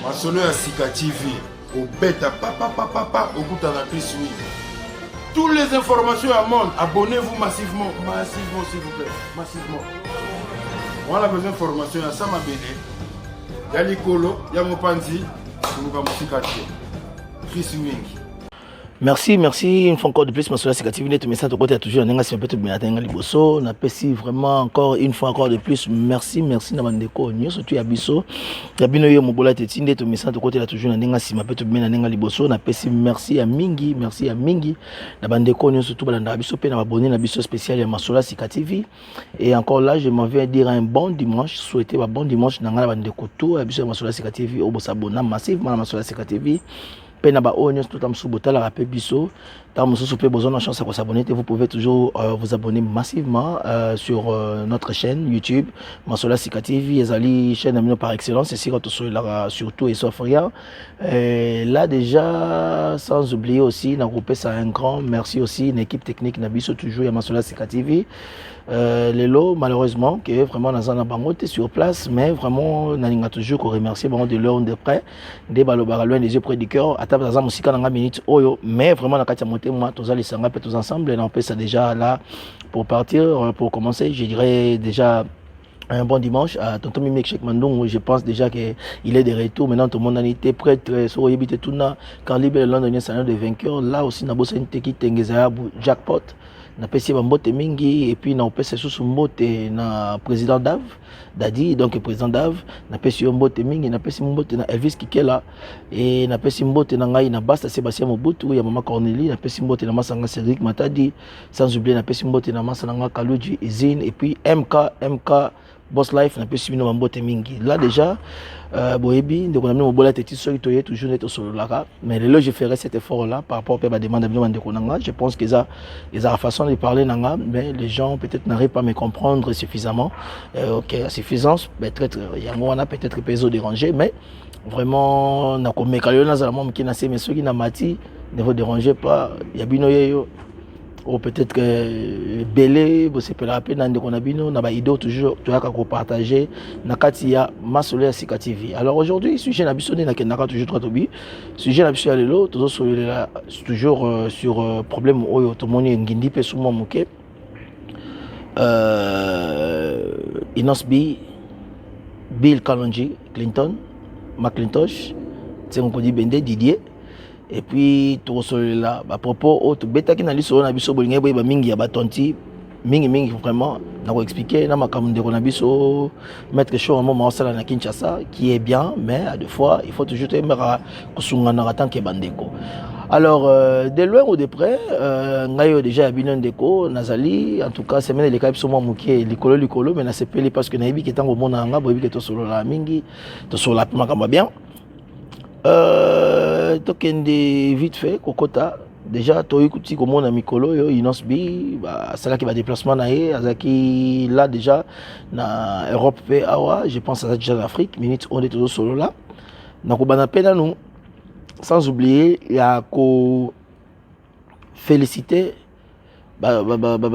Masolo ya Sika TV. Au bêta papa au bout de la Chris Wing. Toutes les informations à monde, abonnez-vous massivement. Massivement s'il vous plaît. Massivement. Moi la besoin d'informations à Sama Bene. Il y a Nicolo, il y a Mopanzi, il y a Sika TV. Chris Wing. Merci, une fois encore de plus, Masolo Sika TV, tout message de côté, toujours, on a un peu de bien liboso, on apprécie vraiment encore, une fois encore de plus, merci, Namandeko, nous, surtout à Bisso, Yabino Yo Mobola Tetinde, tout message de côté, là, toujours, on a un peu de bien liboso, on apprécie, merci à Mingi, Namandeko, nous, surtout, on a Bisso, on a abonné à Bisso spécial à Masolo Sika TV, et encore là, je m'en viens dire un bon dimanche, souhaiter un bon dimanche, dans la Bandeko, tout, à Bisso Masolo Sika TV, au s'abonner massivement à Masolo Sika TV. Vous pouvez toujours vous abonner massivement sur notre chaîne YouTube Masolo Sika TV, Ezali chaîne par excellence, et surtout et sauf rien. Là déjà, sans oublier aussi, ça un grand merci aussi une équipe technique Nabiso toujours à Masolo Sika TV. Les lots malheureusement que vraiment dans un bangote sur place, mais vraiment n'alinga toujours qu'on remercie vraiment de l'heure de près des balobaralois les yeux près du cœur à table dans un musique dans minute oyo, mais vraiment la katia monter moi tous les sanga tous ensemble et on peut ça déjà là pour partir pour commencer, je dirais déjà un bon dimanche à tonton Mimi Cheikh Mandong. Je pense déjà qu'il est de retour. Maintenant, tout le monde a été prêt. Sur Yébite Tuna, quand Libé le lendemain, c'est un de vainqueurs. Là aussi, n'a bossé une technique Tengezaya jackpot. N'a pas essayé de mingi et puis n'a pas essayé sous mbote na président Dav Dadi, donc président Dav n'a pas essayé mbote mingi, n'a pas essayé mbote na Elvis Kikela et n'a pas essayé mbote na ngai na Basta Sébastien Mobutu, ya Mama Cornélie, n'a pas essayé mbote na Masanga Cédric Matadi, sans oublier n'a pas essayé mbote na Masanga Kaluji Izine et puis MK Boss Life n'a pas suivi nos mbote mingi. Là déjà, boebi, donc on a mis mon bola tête sur le toujours net au solo là. Mais là, je ferai cet effort là par rapport à la demande de Konanga. Je pense qu'ils ont la façon de parler nanga, mais les gens peut-être n'arrivent pas à me comprendre suffisamment. Ok, la suffisance, peut-être il y a un peut-être péso dérangé, mais vraiment, on a comme mécanique dans la monde qui n'a mais ceux qui n'a mati ne vous dérangez pas. Il y a binoyo. Ou peut-être que Belé, vous savez, la peine de Konabino, n'a pas idée toujours, tu as qu'à partager, n'a qu'à tirer Masolo Sika TV. Alors aujourd'hui, sujet n'a bisonné, n'a qu'à toujours trop tobi, sujet n'a bisonné l'eau, toujours sur problème où tout le monde est ngindi pe souvent moqué. Inosbi, Bill Kalonji, Clinton, McClintosh, c'est on dit Bende Didier. Et puis tout là à propos autre bêta qui n'a liso na biso bolinga boy ba mingi ya batonti mingi vraiment na ko expliquer na makambo de na biso mettre show un moment sala na Kinshasa qui est bien, mais à deux fois il faut toujours aimer kusunga na tant que bandeko. Alors de loin ou de près ngayo déjà abino ndeko nazali en tout cas semaine les cas somo mukie likolo mais na sepeli parce que na yebi ketango au monde nga boyebi que to solo la mingi to solo la makambo bien. Tokende vite fait kokota déjà toi écouti comme on a mikolo yo inosbi bah cela qui va déplacement naé azaki là déjà na Europe pe awa je pense à déjà l'Afrique minute on est toujours solo là na ko bana pena nous sans oublier il y a ko féliciter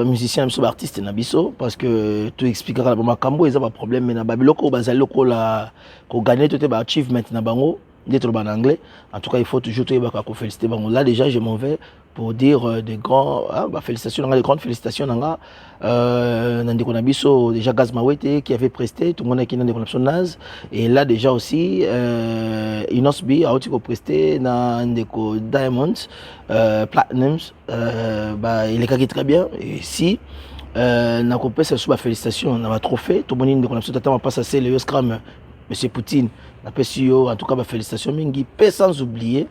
musicien et artiste na biso parce que tu expliqueras la makambo ils ont pas problème mais na babiloko bazali loko la ko gagner tout ba achievement na bango d'être en anglais. En tout cas, il faut toujours féliciter. Là, déjà, je m'en vais pour dire des grands félicitations, des grandes félicitations. Nandekonabiso, déjà Gaz Mawete qui avait presté, tout le monde qui n'a pas Naz. Et là, déjà aussi, Inosbi a aussi presté Nandeko Diamonds, Platinums. Il est très bien. Et si, n'a pas fait félicitations, on a trophée, tout le monde n'a pas passé le Scrum. Monsieur Poutine, en tout cas, félicitations, Mingi, sans oublier,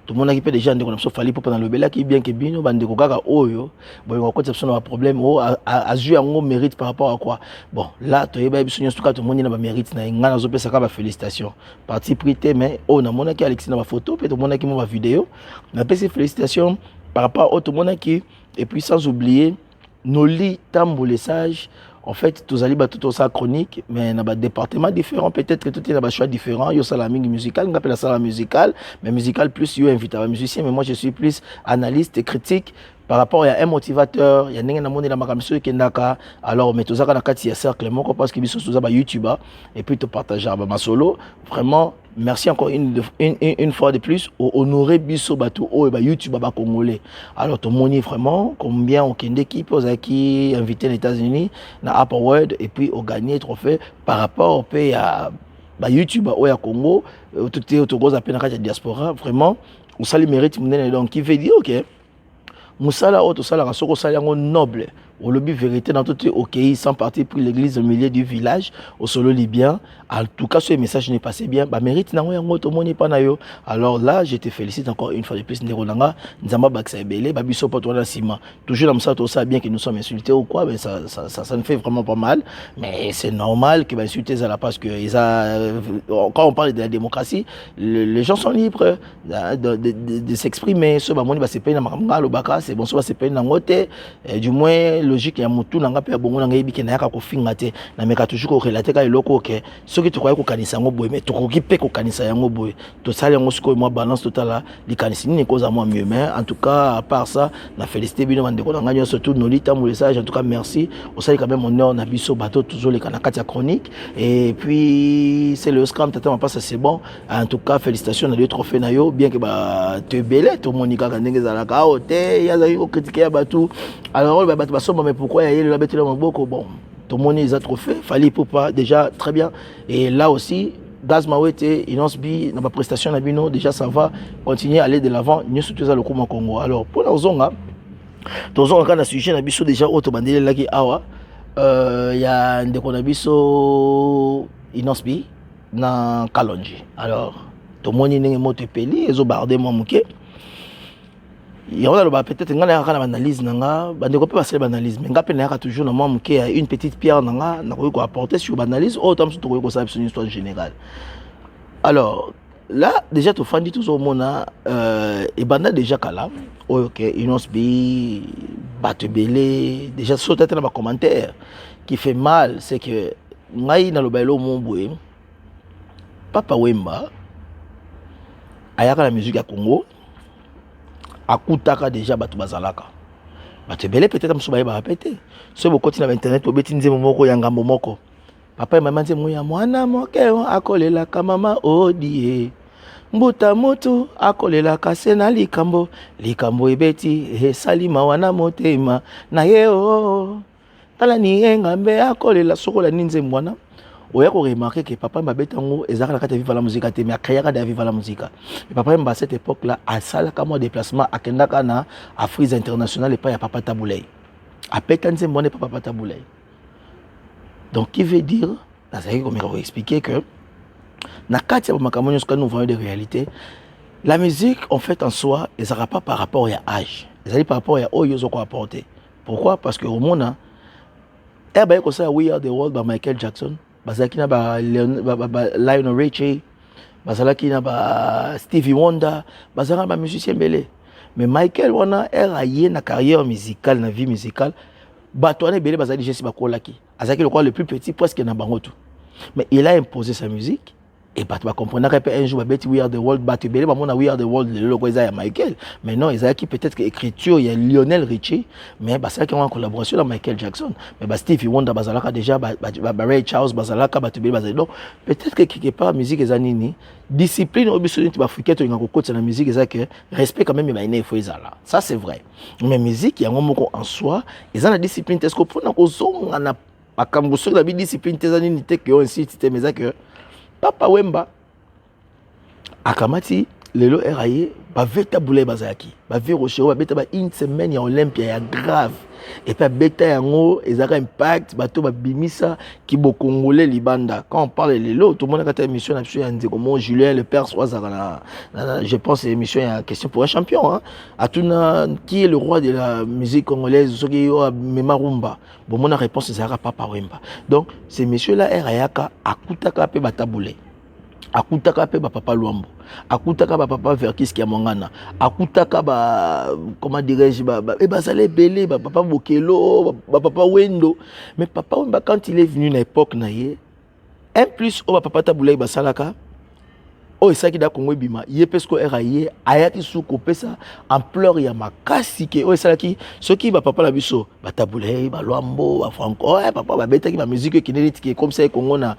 tout le monde a qui peut déjà dire qu'on a fallu pour pendant le bel qui bien que bino, bande de gaga oyo, bon, on a un problème, à jouer un mérite par rapport à quoi. Bon, là, tu es bien, en tout cas, tout le monde a un mérite, il y a un félicitations. Parti prité, mais on a mon qui Alexis dans ma photo, puis tout le monde qui m'a vidéo, on a fait félicitations par rapport à tout le monde qui, et puis sans oublier, nos lits, tambour, sages. En fait, tous les tout ça chronique, mais il y a des départements différents. Peut-être que tout est un choix différent. Il y a la musicale, on appelle ça la musicale, mais musicale plus il y a invité à musicien. Mais moi, je suis plus analyste et critique par rapport à un motivateur, il y a un monde la makamso qui ndaka. Alors mais tout ça quand il y a cercle moko parce que biso tout ça ba YouTuber et puis te partager ma solo. Vraiment merci encore une fois de plus honorer biso bato o ba YouTuber ba congolais. Alors ton moni vraiment combien on kende qui pose qui invité les États-Unis na Upper World et puis au gagner trophée par rapport au pays à ba YouTuber au ya Congo tout est autour à peine à la diaspora vraiment on ça le mérite donc qui veut dire OK Moussala auto sala rasoko salango noble au lobby vérité dans tout OK sans partir pour l'église au milieu du village au solo libyen en tout cas ce message n'est passé bien bah mérite nango yango to moni pa na yo alors là je te félicite encore une fois de plus ndeko nanga nzamba baksa ebele ba biso poto na sima toujours comme ça tout ça bien que nous sommes insultés ou quoi mais ça ne fait vraiment pas mal mais c'est normal que ba insulter ça là parce que quand on parle de la démocratie les gens sont libres de s'exprimer ce ba moni ba c'est pas na makamanga lobaka c'est bon ça c'est pas na ngote du moins logique ya mutu nanga pe bongo nanga yebike na yaka ko finga te na meka toujours ko relater ka eloko ke soki to kwa ko kanisa ngo boye mais to ko kipe ko kanisa yango boye to sala ngo siko moi balance totala li kanisa ni cause moi mieux mais en tout cas à part ça na féliciter bino bande ko nanga surtout nolita mo message en tout cas merci au sala quand même honneur na biso bateau toujours les kanaka ya chronique et puis c'est le scrum tata pas ça c'est bon en tout cas félicitations na deux trophées na yo bien que ba te belé to monika ndenge za la ka hotel ya za yo critiquer bateau alors ba bateau mais pourquoi il y a le bête là beaucoup bon tout le monde les a trophées fallait pour pas déjà très bien et là aussi Gaz Mawete Inosbi dans ma prestation na bino déjà ça va continuer à aller de l'avant nous surtout ça le Congo alors pour la zonga quand on a sujet na biso déjà auto bandele là qui awa il y a ndeko na biso Inosbi na Kalonji alors tout le monde n'est moto peli ezo bardé moi muke il y a peut-être une analyse nanga bandeko pe passer l'analyse mais ngape na toujours na moi muke une petite pierre nanga na ko apporter sur l'analyse autant que to ko ça une histoire générale alors là déjà to fandi tout au mona et banda déjà kala OK Inosbi batebele déjà sauter dans les commentaires qui fait mal c'est que ngai na lobelo mombwe Papa Wemba ayaka la musique ya Congo akutaka déjà batu bazalaka batebele peut-être msubaye ba répéter ce bo continue na internet obeti nzemo moko ya ngambo moko papa et maman nzemo ya mwana moke akolela ka mama odie mbuta mutu akolela ka sena likambo ebeti salima wana motema na yeo tala ni engambe akolela sokola ninze mwana oya ko remarquer que papa m'a betango ezaka la kata vivre la musique te mais akayaka de vivre la musique et papa m'a cette époque là à sala kama déplacement akendaka na Afrique internationale et pas ya papa Taboulay a petanze mone papa Taboulay donc qui veut dire là ça comme on va expliquer que na kati ya makamonyo ce que nous voyons de réalité la musique en fait en soi ezaka pas par rapport à âge ezali par rapport à oyo zo ko apporter pourquoi parce que au monde ba ko ça We Are the World by Michael Jackson bazalaki na ba Lionel Richie bazalaki na ba Stevie Wonder bazalaki ba musicien belé mais Michael wana aye na carrière musicale na vie musicale bato wana belé bazali jesi bakolaki azalaki le plus petit presque na bango tout mais il a imposé sa musique et bato ba comprendre que un jour ba We Are the World bato belé ba mona We Are the World le logo ya Michael mais non ezalaki peut-être que écriture il y a Lionel Richie mais bazalaki en collaboration avec Michael Jackson mais ba Stevie Wonder bazalaka déjà ba Ray Charles bazalaka bato belé bazali donc peut-être que quelque part musique ezanini discipline obisonite ba africain to ngako kotsa na musique ezaka respect quand même ba ine faut ezala ça c'est vrai mais musique yango moko en soi ezana discipline est-ce que pour na kozonga na makambo so la discipline tezanini te que on cite te mais que Papa Wemba akamati lelo eraye ba veta boulay bazaki ba viroche ba beta ba une semaine ya Olympia ya grave et puis beta yango ezaka impact bato ba bimisa ki bo congolais libanda quand on parle lelo tout le monde a ta émission na ya ndeko mo Julien le père Swazara je pense émission ya question pour un champion hein atuna qui est le roi de la musique congolaise soki yo memarumba bon mon réponse ezaka Papa Wemba donc ces messieurs là erayaka akutaka pe batabule akutaka pe papa Luambo akutaka papa Verkis ki amongana akutaka comment dirais-je et bazale belé papa Bokelo papa Wendo mais Papa Wemba quand il est venu na époque na ye un plus au papa Taboulay basalaka oh ça qui da Congo bima yé pesco eraye ayaki sou kopesa ampleur ya makasi ke oh ça qui ce qui va papa la biso ba tabule ba loambo ba franco papa ba beta qui ba musique qui n'est qui comme ça Congo na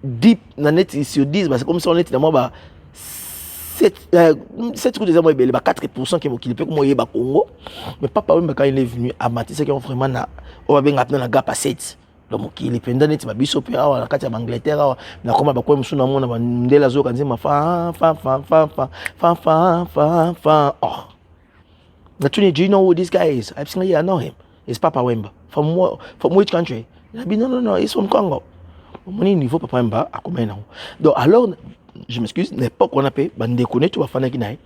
deep na net sur 10 c'est comme ça on est dans ba 7 coups de moi belé ba 4% qui peut comme yeba Congo mais papa même quand il est venu à Matisse qui ont vraiment na on va bien appeler na gap à 7 donc il est pendant net ba biso pe awa na kati ya Angleterre awa na koma ba kwa musuna mona ba ndela zo kanzima fa oh naturally do you know who this guy is? I've seen I know him. It's Papa Wemba from which country? No, he's from Congo. Mon niveau Papa Wemba a combien donc alors je m'excuse l'époque on a payé ba ndekone tu ba fana kinae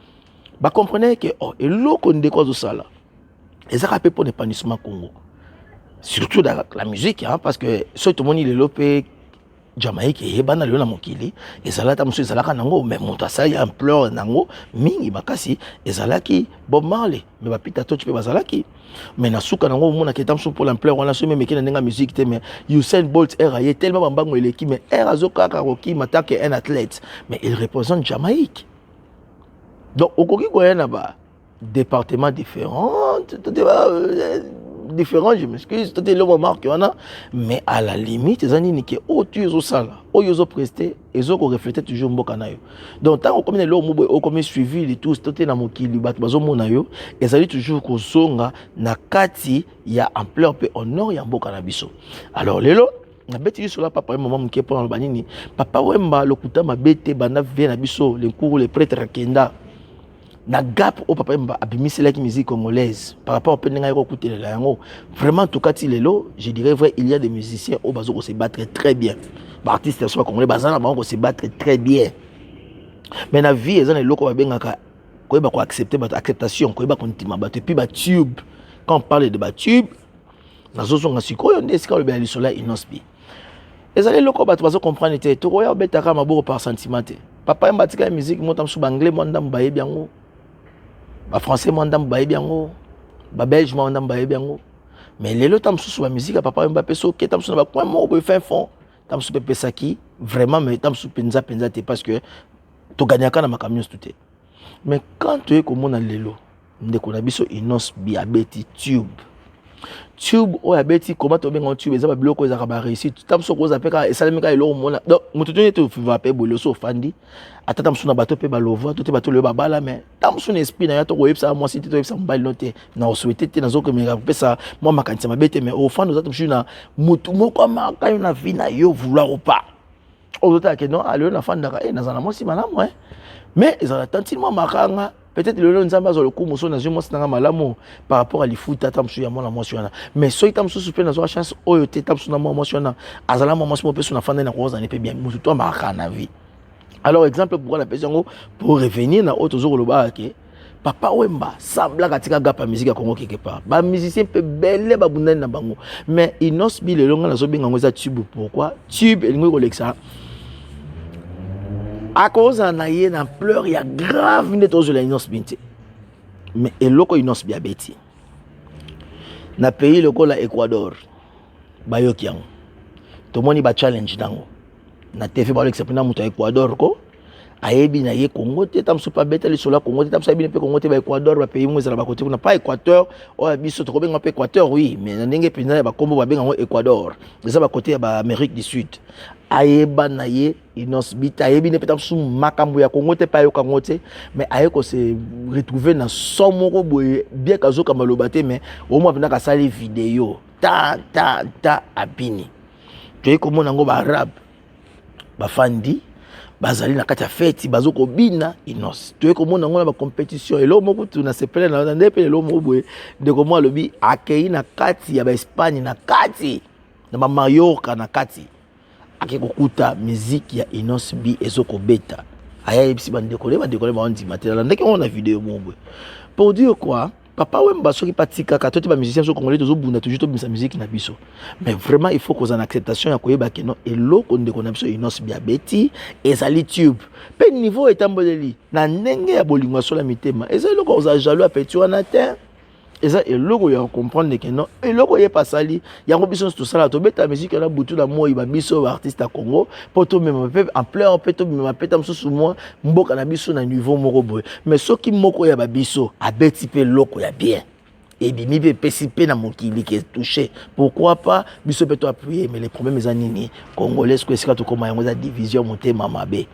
ba comprenez que oh et loko ndeko zo sala et ça rappelle pour l'épanouissement Congo surtout dans la musique hein, parce que tout le monde il est lopé Jamaïque et bana le na mokili et ça là tamso ça là kanango mais monta ça y a ampleur nango mingi bakasi et ça là qui Bob Marley mais ba pita to tu peux bazala qui mais na suka nango mona ki tamso pour l'ampleur on a so même qui na musique te mais Usain Bolt era y tellement bambango il qui mais era zo kaka roki matake un athlète mais il représente Jamaïque donc au koki ko na ba département différents différent, je m'excuse, tout est le moment qu'il y en a, mais à la limite, les années qui ont tué au sale, ils ont presté, ils ont reflété toujours un bon canal. Donc, tant qu'on est là, on a suivi les tous, tout est dans mon kili, bazo monayo, et ça dit toujours qu'on songa, na kati, il y a ampleur peu en or, il y a un bon cannabiso. Alors, les lots, na bêtise sur la papa, maman qui est pour le banini, papa Wemba, le kuta ma bête, bana vient à biso, les cours, les prêtres kenda. Na gap au papa mba abimisi la musique congolaise par rapport au penenga yoko kutele la yango vraiment tout cas il est là je dirais vrai il y a des musiciens au bazo se battre très bien ba artistes soit congolais bazana ba se battre très bien mais na vie ezana loko ba bengaka ko ba ko accepter ba acceptation ko ba kontima ba puis ba tube quand on parle de ba tube na zozo ngasiko yo ndesika le ba lisola inospi ezali loko ba bazo comprendre te to ko ya betaka maboko par sentiment papa mba tika musique motam sou ba anglais mo ndam ba yebiango ba français mandam ba yebiango ba belge mandam ba yebiango mais lelo tam sous la musique papa Mbappé so ke tam sous ba coin mo fin fond tam sous pepe saki vraiment mais tam sous penza te parce que to gagnaka na makamion tout mais quand tu es comme on a lelo ndeko na biso inos bi abeti tube o abeti comment to benga tube eza ba biloko eza ka ba réussite tam sous ko za peka esalemika elo mona donc mututu ne te va pe bolo so fandi ata tam sous na bato pe ba lovo to te bato le ba bala mais tam sous esprit na ya to ko yebsa moi si te to yebsa mbali note na o souhaiter te na zo ko me pesa moi makanisa mabete mais au fond nous autres na mutu moko maka yo na vie na yo vouloir ou pas o to ke non alio na fanda ka na zana moi si malamu mais ezala tantilement makanga peut-être le nzamba zo le coup moso na jemo sinanga malamu par rapport à lifuta tamsu ya mona motiona mais so itamsu super na zo chance oyo te tamsu na motiona azala mo moso peso na fanda na koza ne pe bien mutu to maka na vie alors exemple pour la personne pour revenir na autre jour le ba ke papa Wemba sambla katika gapa musique ya Congo quelque part ba musicien pe belé ba bundani na bango mais inos bi le longa na zo benga ngoza tube pourquoi tube elingo kolexa à cause en aïe na pleurs il y a grave net aux inos binti mais eloko inos biabeti na pays le ko la Ecuador bayoki yango to moni ba challenge nango na TV ba l'expérience muto Ecuador ko ayebi na ye Congo te tam super beta le sola Congo te tam sabi pe Congo te ba Ecuador ba pays mweza ba côté na pas Équateur o biso to ko benga pe Équateur oui mais na ndenge pina ba kombo ba benga ngo Ecuador ça ba côté ba Amérique du Sud ayeba na ye inos bita ayebi ne peut-être sous makambo ya Congo te pa yo Congo te mais aye ko se retrouver na somoko boye bien kazo ka malobate mais au moins pina ka sali vidéo ta abini tu comme nango ba arabe ba fandi bazali na kati ya fête bazoko bina inos tu comme nango na ba compétition et lo moko tu na sepele na ndepele lo mo boye de comme lobi akei na kati ya ba Espagne na kati na ba Mallorca na kati akikokuta musique ya inos bi ezoko beta aya ebisi bandekole ba ondi matela ndeke on a vidéo mombe pour dire quoi papa Wemba soki patika ka toti ba musicien so congolais tozo bunda toujours to bisa musique na biso mais vraiment il faut qu'on en acceptation ya koyeba ke non eloko ndeko na biso inos bi abeti ezali tube pe niveau etamboleli na ndenge ya bolingo so la mitema ezali loko oza jaloux apeti wana te Et ça, et logo ya comprendre que non, et logo ya pas sali, ya ambition tout ça là, to beta musique na butu na moi ba biso artiste à Congo, pour to même en plein peut to même peta sous moi, mboka na biso na niveau moko boy. Mais ce qui moko ya ba biso, a beti pe loko ya bien. Et bimi pe pesipe na mokili qui est touché. Pourquoi pas biso peut to appuyer mais les problèmes les anini congolais ce que c'est quand comment ya division monter mamabe.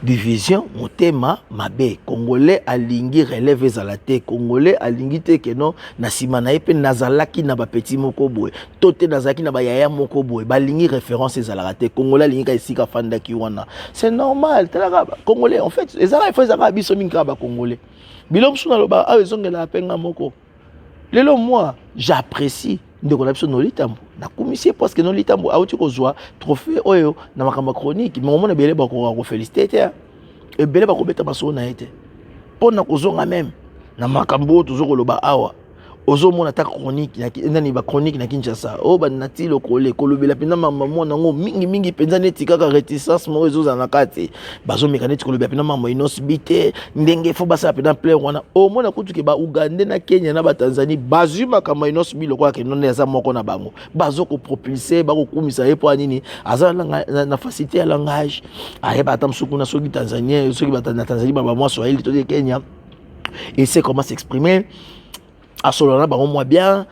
Division motema mabe congolais alingi relève ezalate congolais alingi te que non na sima na epe nazalaki na ba petit moko boy tote nazalaki na ba yaya moko boy balingi référence ezalate congolais alingi ka esika fanda ki wana c'est normal tala congolais en fait ezala il faut ezala biso minka ba congolais bilom suna loba a ezongela penga moko lelo moi j'apprécie ndeko na biso no litambo na commissaire parce que no litambo auti kozwa trophée oyo na makamba chronique mais omona bele ba ko féliciter et bele ba ko beta baso na été pona kozonga même na makambo tozoko loba awa ozo mona ta chronique nani ba chronique na Kinshasa o ba nati lokole kolobela pena mama mona ngo mingi penza neti kaka réticence mo ezo na kati bazo mécanique kolobela pena mama inosbité ndenge fo basa pena plein wana o mona kutuke ba Uganda na Kenya na ba Tanzanie bazuma kama inosbi lokwa ke none za moko na bango bazo ko propulser ba ko kumisa epo anini azala na facilité ya langage ayeba tamsuku na soki Tanzania soki ba Tanzanie ba moi Swahili to de Kenya et c'est comment s'exprimer à ce moment-là, moi bien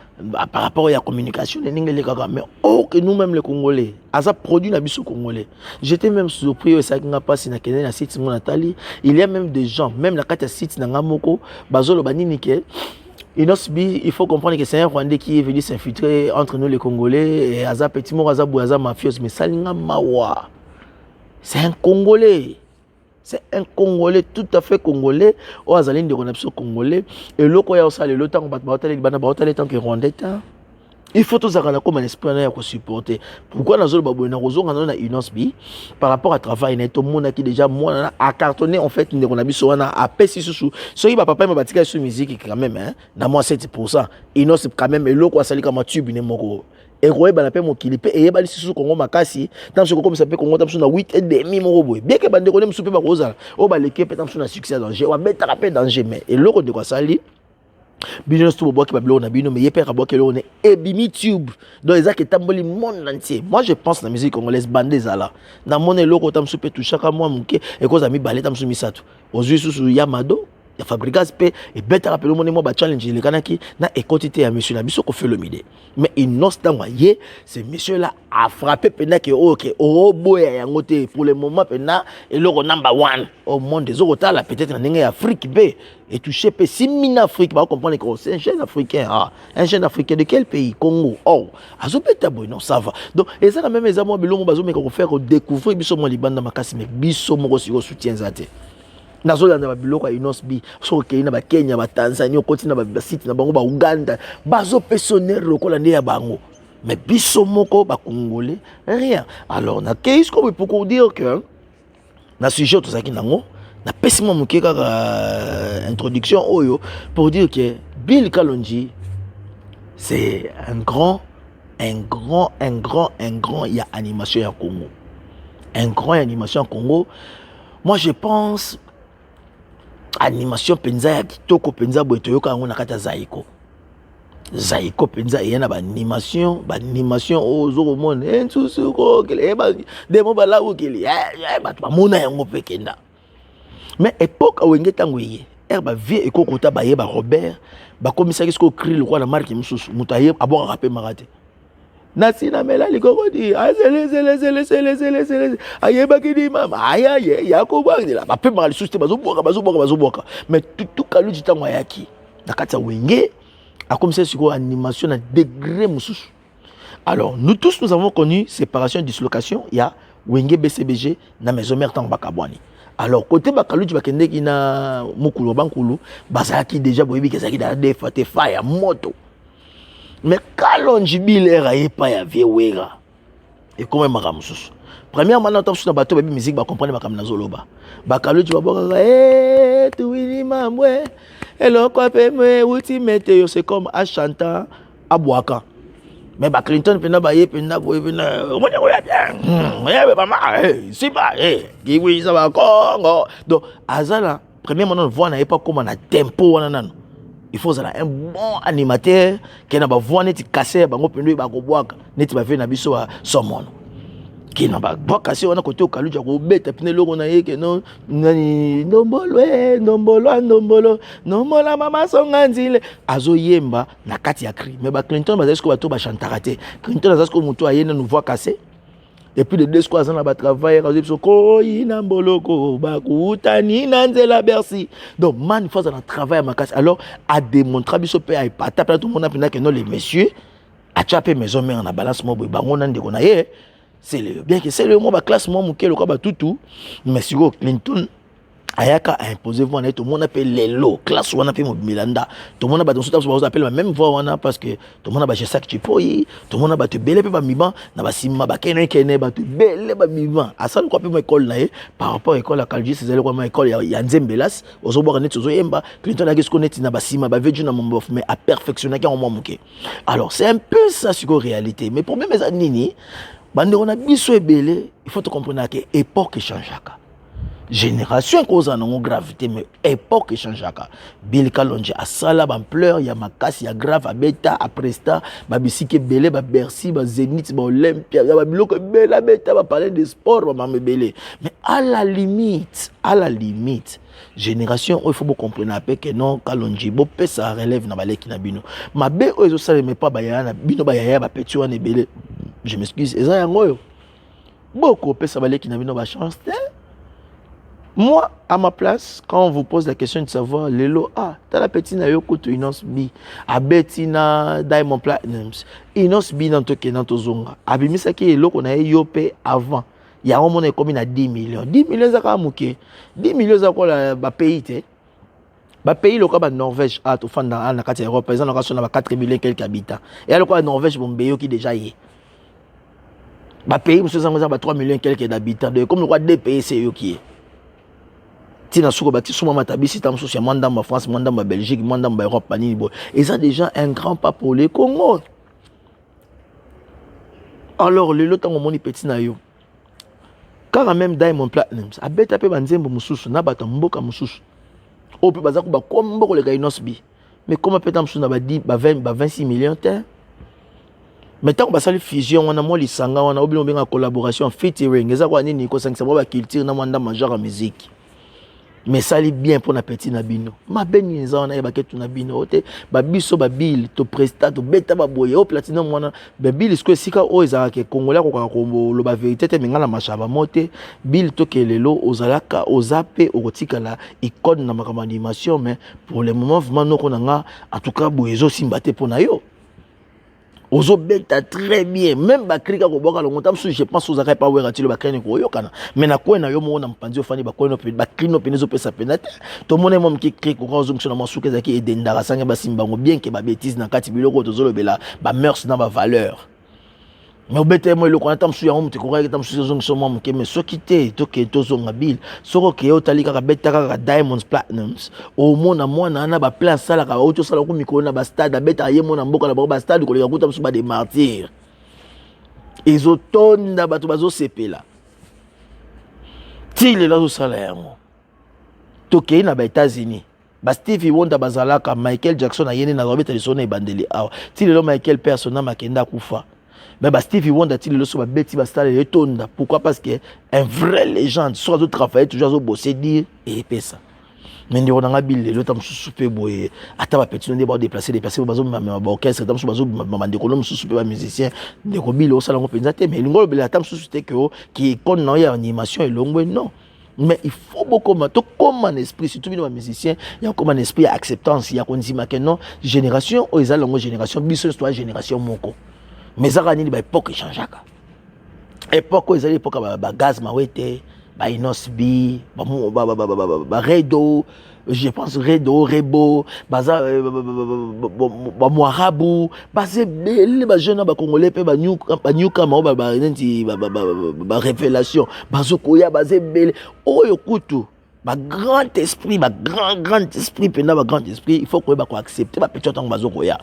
par rapport à la communication, mais oh que nous-mêmes les Congolais, à ça produit la biso congolais. J'étais même surpris au sac n'a pas si na Kenya na site mon Nathalie, il y a même des gens, même la carte site na ngamoko, bazolo banini ke il faut comprendre que c'est un Rwandais qui est venu s'infiltrer entre nous les Congolais et Aza petit mot Aza Bouaza mafieux mais salinga mawa. C'est un Congolais. C'est un Congolais, tout à fait Congolais. Ou Azaline de Ronapso Congolais. Et l'autre, il y a aussi le temps que Rwandais. Il faut tous avoir comme un esprit à supporter. Pourquoi nous avons une osbi par rapport à travail net au monde qui déjà moi a cartonné en fait nous avons besoin à pèse sous ce qui va papa m'a bâti sur musique quand même hein na moi 7% inos quand même et l'autre ça comme tube ne moko et roé ba la pe mo kilipe et ba sous Congo makasi dans ce comme ça peut Congo tam na 8 et demi moko boy bien que bande connaît souper ba rosa o ba l'équipe tam na succès danger wa mettre la paix danger mais et l'autre de quoi ça li business to bois qui ba na bino mais yepera bois que l'on est et bimi tube dans les actes tamboli monde entier moi je pense la musique congolaise bandé zala na mon eloko tam souper tout chaque mois muke et cause ami balé tam soumis ça tout aujourd'hui sous Yamado ya fabrikas pe et bête rappelle moi ba challenge les kanaki na écotité à monsieur na biso ko fait le midi mais innocent moyen ce monsieur là a frappé pena que OK o boya yango te pour le moment pena et le number 1 au monde des autres là peut-être en Afrique be et touché pe 6000 Afrique va comprendre que c'est un jeune africain un jeune africain de quel pays Congo oh azopeta boy non ça va donc et ça même les amours bilongo bazo me ko faire découvrir biso mo libanda makasi mais biso mo ko soutien zate nazola na biloko ya inosbi so ke na ba Kenya ba Tanzania okoti na ba site na bango ba Uganda bazo personnel lokola nde ya bango mais biso moko ba congolais rien alors na case comme pour dire que na sujet tout ça qui nango na pesimo moké kaka introduction oyo pour dire que Bill Kalonji c'est un grand il y a animation en Congo un grand animation en Congo moi je pense animation penza ya kitoko penza boy toyoka ngo na kata Zaiko penza yana ba animation ozo monde ensusu ko kele ba demo ba la ukeli ba to mona yango pekenda mais époque awenge tango yé ba vie ekokota ba yeba Robert ba komisaki sko cri le kwa na marque mususu mutaye abo rapper marate Nasina mela likokodi azele ayeba kidi mama aya ye yakoba ndila ba pe mali suste bazoboka mais tout kalu jitango yaki nakata wenge a comme ça sur animation na degré mususu alors nous tous nous avons connu séparation dislocation il y a wenge BCBG na maison mère tango bakabwani alors côté bakalu bakende kina mukulu bankulu bazaki déjà boyebi kezaki da defate fire moto mais Kalonji bilera pas ya vie wera et comment makamususu premièrement na top na bato ba musique ba comprendre makam na zoloba Kalonji ba boka tu wini mamwe eloko pe me uti meteo c'est comme à chanter à boaka mais Clinton pena ba ye pena boye pena on ya bien ya ba ma si ba qui ça va Congo donc azala premièrement on voit na pas comment na tempo wana nano il faut avoir un bon animateur qui n'a pas voix net cassé bango pendo ba ko boaka net ba fait na biso so mono qui n'a pas bois cassé on a côté au kalu ja ko beta pine logo na yeke non nani ndombolo nombola mama songa nzile azo yemba na kati ya cri mais ba Clinton ba zesko ba to ba chantaka te Clinton azasko muto ayena nous voix cassé. Et puis les deux squads on a travaillé quand ils sont koina mboloko bakutani nanzela Bercy. Donc man il faut un travail à ma casse. Alors à démontrer biso pe ay pata tout le monde a que non les messieurs a chapé maison mais on a balance mo bango nan de konaye c'est le bien que c'est le mo ba classe mo muke le ko ba tutu mais sur Clinton ayaka a imposé vous tout le monde appelle les lots classe on appelle Milanda tout le monde a dans ce temps on appelle la même voix on parce que tout le monde a chez ça que tu poyi tout le monde a battu belé pe ba miban na ba simma ba kene ba tu belé ba miban à ça quoi pe mo école na par rapport à école à Calvi c'est là quoi mo école ya Nzembelas ozo boka net ozo yemba Clinton a qu'est-ce qu'on est na ba simma ba veju na mon mais à perfectionner quand on muke alors c'est un peu ça sur réalité mais problème est nini bande on a biso ebele il faut te comprendre que époque change génération cause en gravité mais époque change Bill Kalonji a sala ampleur ya makasi ya grave à beta à presta ba bisike belé ba Bercy ba Zénith ba Olympia ya ba biloko bela beta ba parler de sport ba belé mais à la limite génération il faut vous comprendre après que non Kalonji bo pesa relève na baleki na bino mabe o ezo sala mais pas ba ya na bino ba ya ba petit wana belé je m'excuse eza yango yo beaucoup pesa baleki na bino ba chance. Moi, à ma place, quand on vous pose la question de savoir, Lelo, t'as la petite na yo kutu Inos B, a Bettina Diamond Platinums, Inos B dans to zonga, abimisa ki elo qu'on a yopé avant. Il y a un monde comme à 10 millions. 10 millions ça mouké. 10 millions ça quoi ba pays té. Ba pays le quoi Norvège a tout fan dans la carte Europe, par exemple on a 4 millions quelques habitants. Et alors quoi Norvège bon beyo qui déjà y. Ba pays monsieur ça 3 millions quelques d'habitants. Comme le quoi deux pays c'est eux qui est. Tina suko bati suma matabisi tam souci manda ma France manda ma Belgique manda ma Europe pani bo et ça déjà un grand pas pour les Congo. Alors le lotango moni petit na yo car même Diamond Platinums a beta pe banzembo mususu na bata mboka mususu o pe baza ko ba kombo ko le Inos B mais comment peut-être mususu na ba 10 ba 20 ba 26 millions te mais tant que basali fusion on a mo lisanga on a obino benga collaboration featuring eza ko nini ko 500 ba culture na manda majara musique. Mais ça li bien pour na petit na bino ma beni nza na ba ketu na bino ote ba biso ba bill to presta to beta ba boye o platinum wana ba bill sko sika o ezaka ke congolais ko kombo lo ba vérité te mingala machaba mote bill to kelelo ozalaka ozape okotika la icône na makama animation mais pour le moment vraiment no konanga en tout cas boyezo simbate pour na yo ozo beta très bien même ba krika ko boka lo ngotam je pense aux arrêts pas wera ti le ba krene ko yokana mais na ko na yo mo na mpanzi ofani ba ko no pe ba krino penezo pesa penate to mone mom ki kri ko ozo msona masuke zaki edendara sanga ba simbango bien que ba bêtise na kati biloko to zolo bela ba mœurs na ba valeur mais obete mo le ko atam su ya mo te ko ka tam su zo so mom ke mais so kité to ke to zo ngabil so ko ke o talika ka beta ka Diamonds Platinums au mona mona na ba plan sala ka o to sala ko mikolo na ba stade beta ye mona mboka na ba stade ko le ka kuta su ba des martyrs ezotonda bato bazo sepela ti le la zo sala yango to ke na ba États-Unis ba Stevie Wonder bazalaka Michael Jackson ayene na robeta lisona ebandeli awa ti le Michael persona makenda kufa. Mais Stevie Wonder a-t-il le soir bêti basta le tonda pourquoi parce que un vrai légende soit de travailler toujours au bosser dire et paie ça mais on a bill le temps souper boy ata ba petit on débat déplacer bazo ma orchestre temps bazo ma décolom souper ba musicien de ko bill au salon penza te mais ngolo bela temps souper que qui kon na ya animation et longue non mais il faut beaucoup to comme un esprit surtout les musiciens il y a comme un esprit acceptance il y a qu'on dit ma que non génération o eza longue génération biso soit génération moko. Mais ça a une époque changeaka. Époque où ils allaient époque ba gaz mawete, ba Inos B, ba Redo, je pense Redo, Rebo, baza ba Moarabu, ba zebele ba jeune ba congolais pe ba newcomer ba nenti ba révélation, ba zokoya ba zebele oyo kutu. Ba grand esprit, ba grand esprit pena ba grand esprit, il faut que ba ko accepter ba petit temps ba zokoya.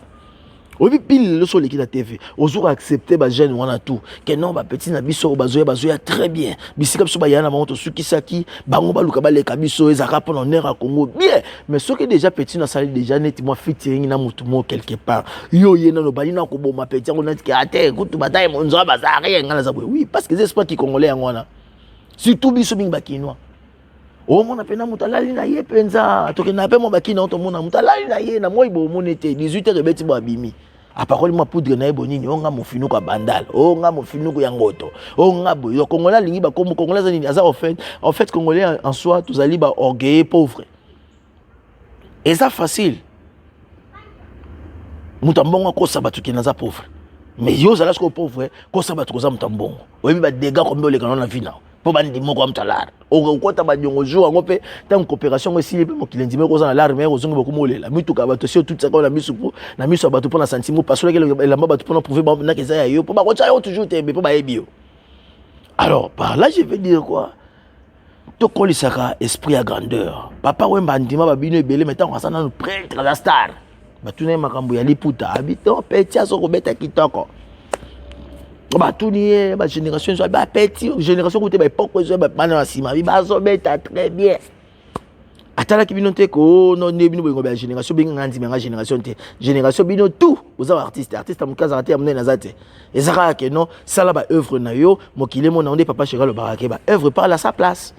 Obi pile le sol qui la TV. Ozo accepter ba jeune wana tout. Que non ba petit na biso bazoya très bien. Bisika biso ba yana monto suki saki bango ba luka ba le kabiso ezaka pour l'honneur à Congo bien. Mais ce qui déjà petit na sali déjà net moi featuring na mutu mo quelque part. Yo yena no bali na ko boma petit on a dit que ate kutu bataille monzo bazari ngala za oui parce que c'est pas qui congolais ngwana. Surtout biso bing bakinois. Oh mon appena mutalali na ye penza toke na pe mo bakina to mona mutalali na ye na moi bo monete 18h rebeti bo abimi. A parole ma poudre na ebonini onga mofinu ka bandal onga mofinu ko yangoto onga boyo congolais lingi ba comme congolais zani aza en fait congolais en soi tous ali ba orgueilleux pauvre et ça facile mutambongo ko sabatu ki naza pauvre mais yo zala ko pauvre ko sabatu ko za mutambongo oyebi ba dégâts combien le canon na vie na po bandi moko am talar o ko ta ba nyongo jour ngope tant coopération aussi pe mo kilendi me ko za na l'armée o zongo ko molela mituka ba to tout ça ko na misu na misu ba to pour na sentiment parce que la ba to pour prouver ba na keza yo po ba ko cha yo toujours te po ba ebio. Alors par là je vais dire quoi to kolisaka esprit à grandeur papa wemba ndima ba bino ebele metant ko sana no prêtre la star ba tuna makambo ya liputa habitant petit aso ko beta kitoko ba tuni ba génération so ba petit génération ko te ba époque so ba bana sima ba so beta très bien atala ki bino te ko no ne bino bo ba génération binga ngandi menga génération bino tout aux artistes mukaza ate amne nazate ezaka ke non sala ba œuvre na yo mokile mo na onde papa Chira le barake ba œuvre parle à sa place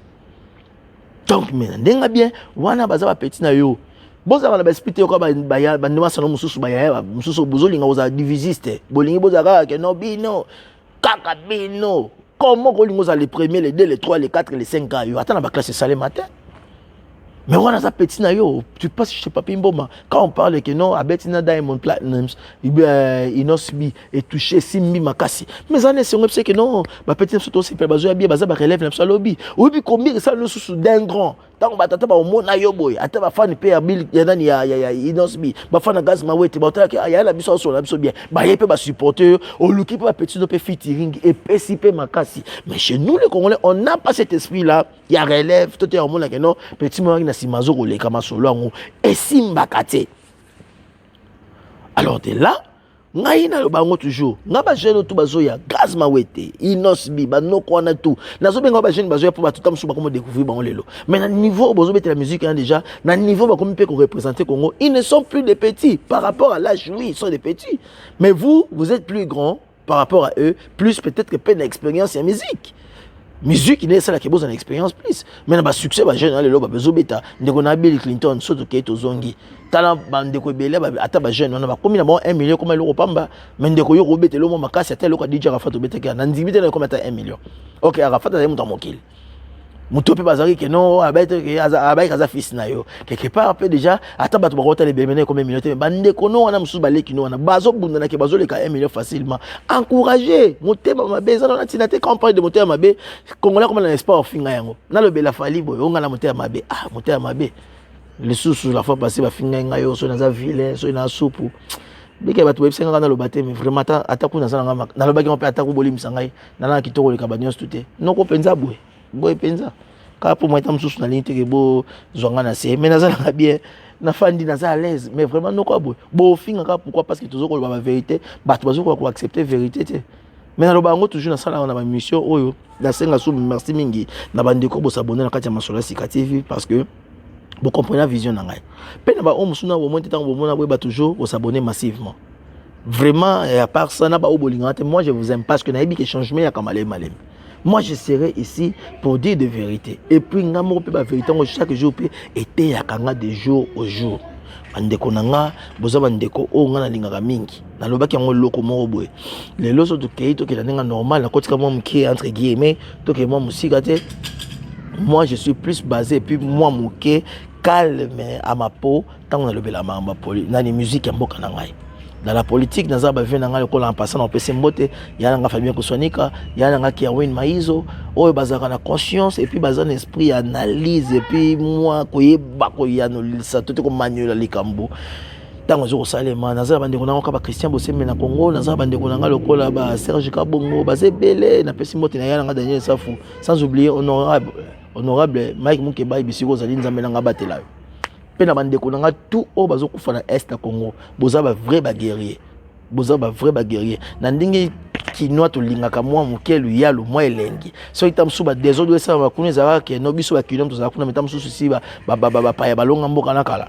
donc mais ndenga bien wana baza ba petit na yo boza bana ba expliquer ko ba ndema sano mususu ba ya mususu bozolinga oza divisiste bolingi boza ka ke no bino kaka bino comment ko lingo za les premiers les 2 les 3 les 4 les 5 ans yo attends ba classe salé matin. Mais on a ça petit na yo, tu passes chez Papi Mboma. Quand on parle que non, Abetina Diamond Platinums, Inosbi est touché Simbi Makasi. Mais on est c'est que non, ma petite surtout c'est pas besoin bien, baza ba relève la lobby. Ou bi combien ça le sous d'un grand. Tant ba tata ba o mona yo boy, ata ba fan pe bill ya nani ya Inosbi. Ba fan gaz ma wete ba tata ya la biso so la biso bien. Ba yé pe ba supporter, o luki pe petit no pe featuring et pesipe Makasi. Mais chez nous les Congolais, on n'a pas cet esprit là. Il y a relève, tout est en mona que non, petit mo na simazo ko le kama solo ngo et simbakate. Alors de là, ngai na lo bango toujours. Nga ba jeune tout bazo ya gaz ma wete, Inosbi ba no ko na tout. Nazo benga ba jeune bazo ya pour ba tout tam suba comme découvrir bango lelo. Mais na niveau bazo bete la musique hein, déjà, na niveau ba comme peut qu'on représenter Congo, ils ne sont plus des petits par rapport à l'âge, oui, ils sont des petits. Mais vous êtes plus grands par rapport à eux, plus peut-être que peine d'expérience en musique. Musique il est ça la qui besoin d'expérience plus mais na ba succès ba jeune le lo ba bezo beta ndeko na Bill Clinton soto ke to zongi tala ba ndeko belé ba ata ba jeune on ba komi na ba 1 million comme le pamba mais ndeko yo robete lo mo makasi ata lo ka DJ Arafat obete ke na ndimite na comme ata 1 million. OK Arafat a muta mokili mutope bazari ke non abete ke abai kaza fils na yo quelque part peu déjà ata ba to ba kota le bemene comme 1 million te ba ndeko no wana musu ba leki no wana bazo bunda na ke bazo le ka 1 million facilement encourager motema mabe za na tinate quand on parle de motema mabe congolais comme na espoir finga yango na le bela fali boy on na motema mabe motema mabe le sous la fois passé ba finga ngayo so na za vilain so na soupe bike bato webse nga na lo baté mais vraiment ata kuna za nga na lo baki on peut ata ko bolimisa ngai na kitoko le kabanyos tuté noko penza boy penza ka pour moi tam sous na ligne te bo zonga na se mais naza na bien na fandi naza à l'aise mais vraiment noko bo finga ka pourquoi parce que toujours ko ba vérité bato bazo ko accepter vérité te mais na lo bango toujours na sala na ba mission oyo na senga sou merci mingi na bandeko bo s'abonner na kati ya Masola Sika TV parce que vous comprenez la vision na ngai pe na ba o musuna bo monte tant bo mona bo ba toujours bo s'abonner massivement vraiment et à part ça na ba o bolinga te moi je vous aime parce que na yebi que changement ya kamale malem. Moi, je serai ici pour dire de vérité. Et puis, la vérité, chaque jour, était à Kanga de jour au jour. Bandeko nanga, boza bandeko o ngana lingaka mingi. Na lobaki yango loko moko boye. Les loso to kei to ke na normal, na kotika moi mki entre guillemets, to ke moi musika te. Moi, je suis plus basé et puis moi mouké calme à ma peau tant on a levé la main ma poli. Na ni musique ya mboka na ngai. Dans la politique naza ba vena nga lokola en passant en PC mbote ya nga Fabien Kosonika ya nga ki Win Maizo oyo bazaka na conscience et puis bazana esprit analyse et puis moi koyeba koyano lisa tout ko manuel likambo tango zo salema naza bande kona ka ba Christian Bosembe na Congo naza bande kona nga lokola ba Serge Kabongo bazebele na PC mbote na ya nga Daniel Safu sans oublier honorable Mike Mukeba bisiko zali nzambe nga batela pe na bandeko nanga tout o bazo kufa na est à Congo boza ba vrai ba guerrier boza ba vrai ba guerrier na ndenge kinoa to lingaka mwa mokelu ya lo mwa elengi so itamsu ba désordre esa ba kuna zaka ke no biso ba kinoa to zaka kuna metamsu susi ba pa ya balonga mboka na kala.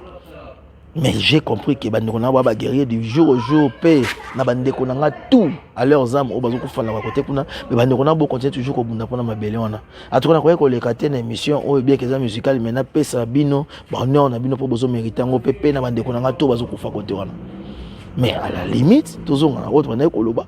Mais j'ai compris que bande kona ba guerrier du jour au jour paix na bande kona nga tout à leurs âmes au bazo kufala ba côté kuna mais bande kona bo continuer toujours ko bunda pona mabele wana atukona ko le katé na émission o bien que ça musical mais na pesa bino ba non na bino po bozo mériter ngo pepe na bande kona nga tout bazo kufa côté wana. Mais à la limite toujours na autre na ko loba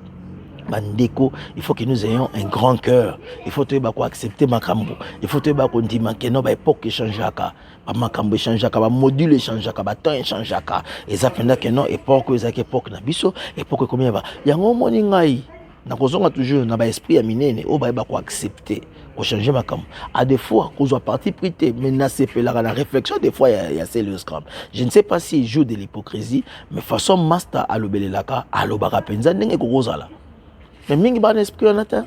bandeko, il faut que nous ayons un grand cœur. Il faut que nous accepter makambo. Il faut que nous disions que notre époque changeaka, makambo changeaka, module changeaka, temps changeaka. Et ça pendant que notre époque, époque na biso, époque combien va. Yango moni ngai. Na kozonga toujours na ba esprit ya minene, o ba ko accepter, ko changer makambo. À des fois, qu'on soit parti prité, mais na c'est la réflexion des fois il y a c'est le scrum. Je ne sais pas s'il joue de l'hypocrisie, mais façon master à l'obelelaka, à l'obara penza ndenge ko kozala. Mais mingi ba esprit en terre.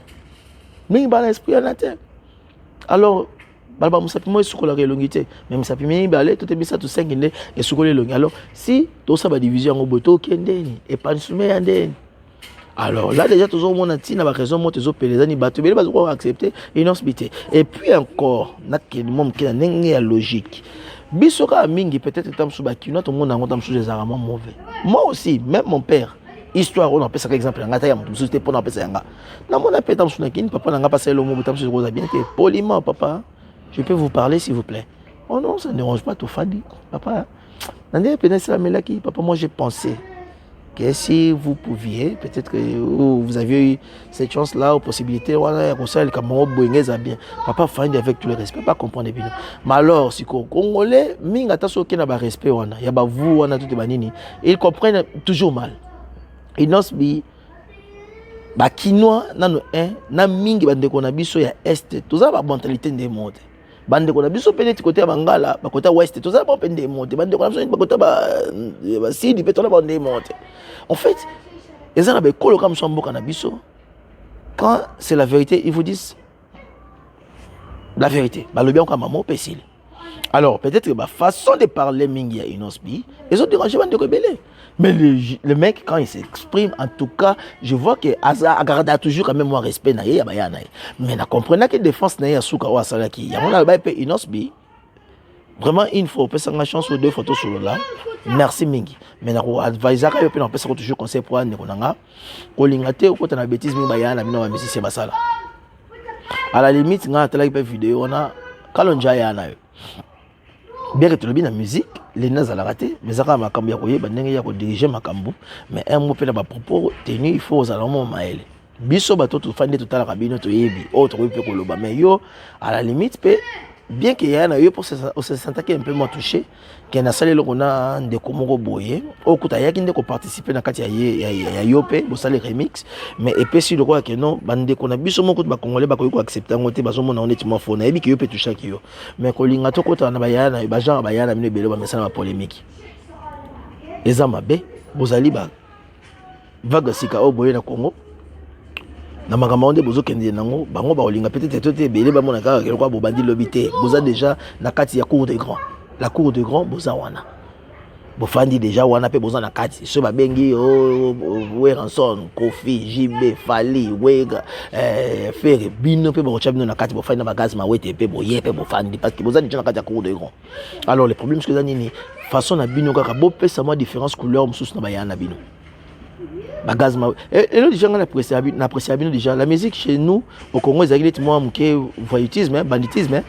Mingi ba esprit en terre. Alors balba musapi mo sukola relongité, mais musapi mingi ba aller tout e bisa tout 5 ndé et sukola longi. Alors si to sa ba division ngo boto kendeni et pansume yandeni. Alors là déjà toujours mon anti na ba raison mo tezo pelezani bato bele ba ko accepter inhospité. Et puis encore na ke mom ki na ndenge ya logique. Bisoka mingi peut-être tam suba ki na to mon nango tam sous des armes mauvais. Moi aussi, même mon père histoire on appelle ça exemple ngata ya mutu c'était pour appeler ça nga na mona peta msuna kini papa nga passer le mot tam sur bien que poliment papa je peux vous parler s'il vous plaît. Oh non ça ne dérange pas tout fadi papa nandé peut-être la melaki papa moi j'ai pensé que si vous pouviez peut-être que vous aviez eu cette chance là ou possibilité voilà comme ça le cameroun boingeza bien papa fandi avec tout le respect pas comprendre bien mais alors si congolais minga taso ki na ba respect wana ya ba vous wana tout banini ils comprennent toujours mal. Et nos bi ba kinois nano na mingi bande ko na biso ya est toza ba mentalité de monde bande ko na biso peut-être côté ya bangala ba côté ouest toza ba pende monde bande ko na biso ba côté ba sidi peut toza ba de monde en fait les ana ba kolo comme so mboka na biso quand c'est la vérité ils vous disent la vérité ba le bien comme maman pesile. Alors peut-être que ma façon de parler mingi ya inosbi ils ont dérangé bande rebelle. Mais le mec, quand il s'exprime, en tout cas, je vois que Aza a toujours quand même moins respect. Mais je comprends que défense n'a pas souka ou asalaki. Il y a un album inosbi. Vraiment, une fois, on peut s'engager chance ou deux photos sur le là. Merci Mingi. Mais on advisor on peut se toujours conseil pour un nekonanga. Kolingate ou quand on a bêtise mi bayana, mi no misi c'est basala. À la limite, on a télé vidéo, on a kalonja yana. Bien que tu le bien la musique, les nazes à la raté, mais ça ma cambi à koye, bandenge ya ko diriger ma cambo, mais un mot pe na ba propos tenu il faut aux alarmes maël. Biso bato tout fande tout à la cabine to yebi, autre oui pe ko loba, mais yo à la limite pe bien qu'il y a eu pour se sentir un peu moins touché, qu'il y a un salé qu'on a de Komoro Boye, au coup d'ayaki de participer dans le ya Yope, pour ça les remix, mais et puis si le roi que non, bande qu'on a biso mon coup de Congolais, bah qu'on accepte un côté, bah on a honnêtement faux, na ebi qui Yope touché qui yo, mais qu'on l'ingato côté na bayana, bah Jean bayana mine belo, mais ça na polémique. Les amabe, bozali ba vague sika au Boye na Congo. Na makambo nde bozo kende nango bango ba olinga peut-être toté belé ba mona ka ko bo bandi lobité boza déjà na kati ya cour des grands la cour des grands boza wana bo fandi déjà wana pe boza na kati so ba bengi Weranson Kofi JB Fali Wega faire bino pe bo chabino na kati bo fandi na bagaz ma wete pe bo ye pe bo fandi parce que boza déjà na kati ya cour des grands. Alors le problème c'est que ça nini façon na bino kaka bo pe sama différence couleur mususu na bayana bino bagazma et là déjà on apprécie bien déjà la musique chez nous au Congo ils ont moi muké voyoutisme banditisme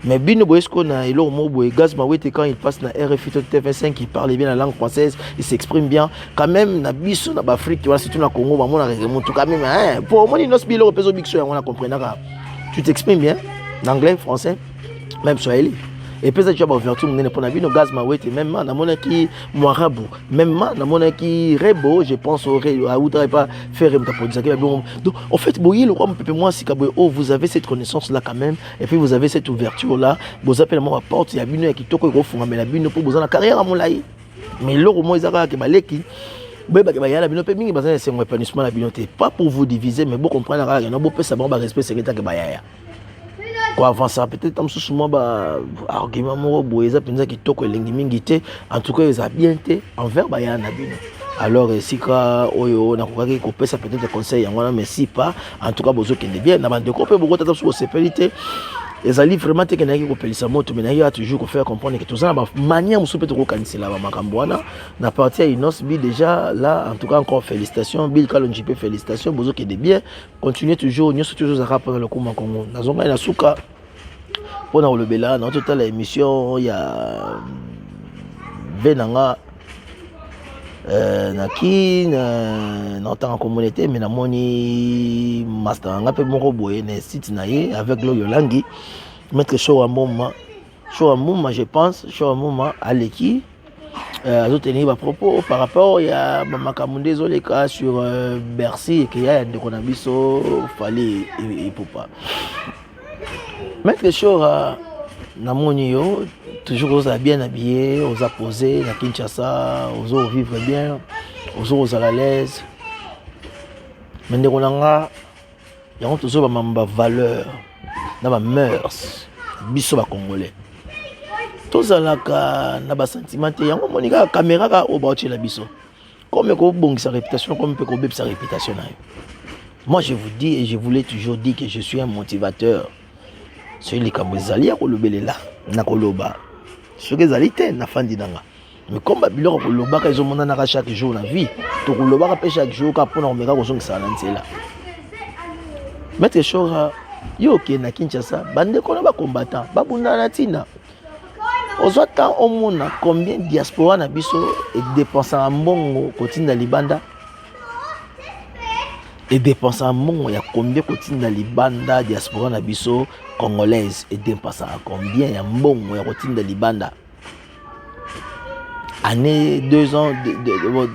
mais bino boesco na elo mo boy gazma wete quand il passe na RFI TV5 qui parle bien la langue française il s'exprime bien quand même na biso na Afrique tu vois surtout na Congo ba mona remonte quand même hein pour moi nos bilo peso bixo on a compris na tu t'exprimes bien en anglais français même swahili. Et puis ça tu as ouverture mon pour nabi no gaz ma wete même na mona ki moarabu même na mona ki rebo je pense au voudrait pas faire un produit donc en fait boyer le roi peut moi si oh vous avez cette connaissance là quand même et puis vous avez cette ouverture là vous appelez moi porte ya bino ki toko ko funga mais la bino pour vous na carrière à mon laï mais l'euro moi izaka ke baleki ba yala bino pe mingi bazana c'est un épanouissement la bino pas pour vous diviser mais vous comprendre que non peut ça bon respect secrétaire que ba yaya quoi avant ça peut-être comme souvent bah argument mo boyeza penza ki toko elengi mingi te en tout cas ils a bien été envers bayana bino alors si ka oyo na kokaki kopesa peut-être conseil yango mais si pas en tout cas bozo kende bien na bande ko pe boko tata sur sepelité ezali vraiment te kenaki kopelisa moto mais na yo toujours faire comprendre que tout ça ba manière musu peut ko kanisela ba makambo wana na partie ya Inos bi déjà là en tout cas encore félicitations Bill Kalonjipe félicitations bozo kende bien continuez toujours nyoso toujours za rapport le kuma Congo nazonga na suka pona olobela na total émission ya venanga naki na tant communauté mais na moni master nga pe moko boye na site na ye avec lo yolangi mettre show à moment je pense show à moment aleki azotenir ba propos par rapport ya makamunde zoleka sur Bercy et qu'il y a de konabiso fallait et pas mettre show na moni yo toujours aux bien habillé, aux posé na Kinshasa, aux vivre bien, aux à l'aise. Mais nous avons toujours ma valeur, ma mœurs, biso ba congolais. Tous à na sentiment, yango monika caméra ka au bauchi la biso. Comme ko bongi sa réputation, comme peut ko beb sa réputation. Moi je vous dis et je voulais toujours dire que je suis un motivateur. Celui qui a bezali ya kolobelela na koloba. Ce que zalité na fandi nanga. Mais comme biloko koloba ka ezomona na chaque jour na vie, to koloba ka chaque jour ka pona omeka ko zongisa na nzela. Maître Chora yo ke na Kinshasa bande ko na ba combattant babunda na tina. Ozota omona combien diaspora na biso et dépenser en mbongo kotinda libanda. Et dépenser en mbongo ya combien kotinda libanda diaspora na biso congolaise et dépenser combien ya mbongo ya kotinda libanda. Année 2 ans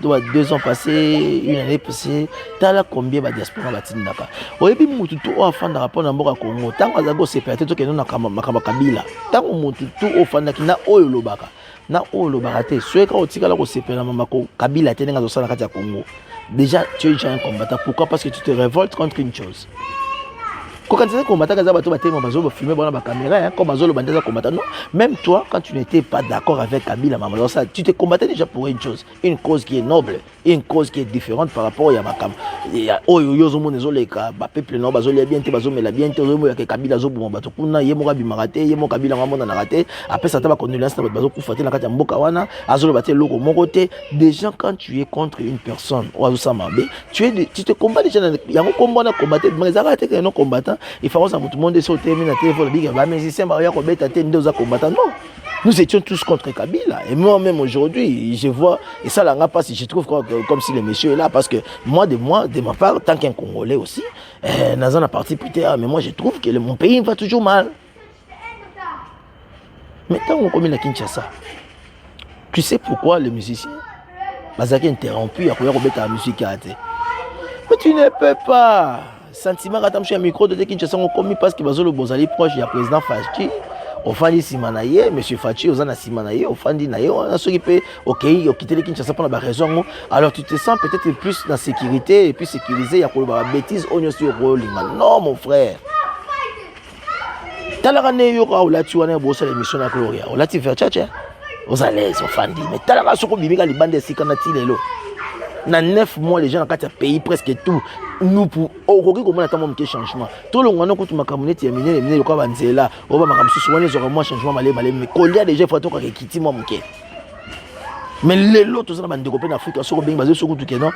2 ans passés, une année passée, tala combien ba diaspora batinda ka. Oyebi mutu to ofanda rapport na mboka Congo, tango azago sepete to keno na makamba kabila. Tango mutu to ofanda kina oyo lobaka. Na oyo lobaka te, soeka otikala ko sepela mamako kabila te nga zo sala kati ya Congo. Déjà, tu es déjà un combattant. Pourquoi? Parce que tu te révoltes contre une chose. Quand tu es un combattant, non. Même toi, quand tu n'étais pas d'accord avec Kabila, tu te combattais déjà pour une chose. Une cause qui est noble. Une cause qui est différente par rapport à Yamakam. Oh, peuple non, bazolia bien, bazomela bien, Kabila zobu batukuna, yemoka bimarate, yemoka Kabila mamona narate. Après ça, tu vas condamner ça, bazoku faté na kati ya mboka wana, azolo baté loko mokote. Déjà, quand tu es contre une personne, tu te combats déjà. Yango combat combattre, mais arrête que non combattant. Il faut que tout le monde soit terminé à téléphone. Mais si c'est Maria qui est combattant, non. Nous étions tous contre Kabila. Et moi-même aujourd'hui, je vois, et ça là, pas si je trouve comme si le monsieur est là, parce que moi, de ma part, tant qu'un Congolais aussi, dans la partie plus tard, mais moi je trouve que mon pays va toujours mal. Mais tant qu'on commet la Kinshasa, tu sais pourquoi les musiciens, Bazaki interrompu, à quoi la musique a été. Mais tu ne peux pas. Sentiment quand tu as un micro de Kinshasa on commis parce que bazolo bozali proche du président Fachi au fandi simanaye monsieur Fachi ozana simanaye au fandi naye on a ceux qui peut OK quitter le Kinshasa pour la raison alors tu te sens peut-être plus dans sécurité et plus sécurisé il y a quoi ba bêtise on est sur rolling non mon frère talaka ne yo ka ola tu wana bossa l'émission na Gloria ola tu faire tchatcha aux à l'aise au fandi mais talaka soko bimika libande sikana tilelo. Dans 9 mois, les gens ont payé presque tout. Nous, pour comment attendre un changement. Tout le monde, quand ma communauté est terminée, les gens sont là. On va me souvent les auront changement, mais quand il y a des gens qui ont quitté moi, mais les autres, sont en Afrique, ils sont basés sur tout non.